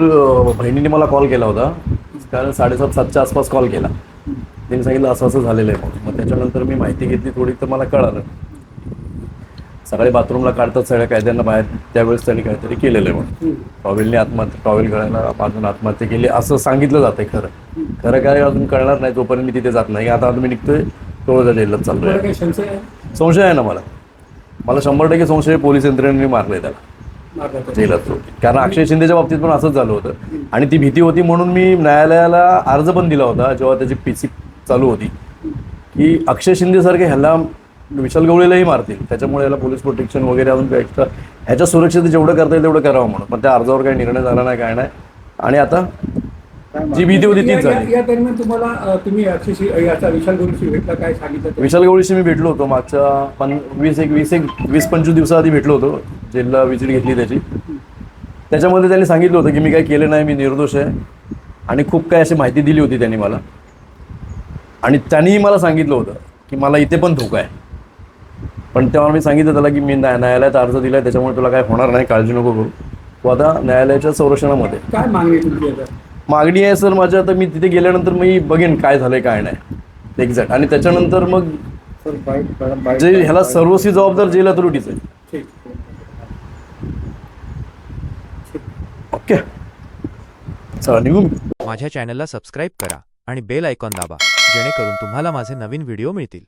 बहिणीने मला कॉल केला होता, कारण 7:30-7च्या आसपास कॉल केला. त्यांनी सांगितलं असं असं झालेलं आहे. मग त्याच्यानंतर मी माहिती घेतली थोडी, तर मला कळालं सकाळी बाथरूमला काढतात सगळ्या कायद्यांना बाहेर, त्यावेळेस त्यांनी काहीतरी केलेलं आहे म्हणून. टॉवेल गळायला बांधून आत्महत्या केली असं सांगितलं जाते. खरं काय अजून कळणार नाही जोपर्यंत मी तिथे जात नाही. आता मी निघतोय तोळजा जेललाच चाललोय. संशय आहे ना मला 100% संशय. पोलीस यंत्रणेने मारलंय त्याला जेलात. कारण अक्षय शिंदेच्या बाबतीत पण असंच झालं होतं, आणि ती भीती होती म्हणून मी न्यायालयाला अर्ज पण दिला होता जेव्हा त्याची PC चालू होती, की अक्षय शिंदेसारखे ह्याला विशाल गवळीलाही मारतील, त्याच्यामुळे याला पोलीस प्रोटेक्शन वगैरे अजून एक्स्ट्रा ह्याच्या सुरक्षित जेवढं करता येईल तेवढं करावं म्हणून. पण त्या अर्जावर काही निर्णय झाला नाही, काय नाही. आणि आता जी भीती होती तीच झाली. या दरम्यान तुम्हाला तुम्ही याचा विशाल गवळीशी भेटला, काय सांगितलं? विशाल गवळीशी मी भेटलो होतो मागच्या 20-25 दिवसाआधी भेटलो होतो. जेलला व्हिजिट घेतली त्याची. त्याच्यामध्ये त्यांनी सांगितलं होतं की मी काही केलं नाही, मी निर्दोष आहे, आणि खूप काय अशी माहिती दिली होती त्यांनी मला. आणि त्यांनीही मला सांगितलं होतं की मला इथे पण धोका आहे. पण तेव्हा मी सांगितलं त्याला की मी न्यायालयात अर्ज दिला आहे, त्याच्यामुळे तुला काय होणार नाही, काळजी नको करू, तू आता न्यायालयाच्या संरक्षणामध्ये. काय मागणी तुमची आता? मागणी आहे सर माझी, आता मी तिथे गेल्यानंतर मी बघेन काय झालंय काय नाही एक्झॅक्ट, आणि त्याच्यानंतर मग जे ह्याला सर्वस्वी जबाबदार जेल अथॉरिटीच आहे. ओके, चला निघू. माझ्या चॅनलला सबस्क्राईब करा आणि बेल आयकॉन दाबा, जेणेकरून तुम्हाला माझे नवीन व्हिडिओ मिळतील.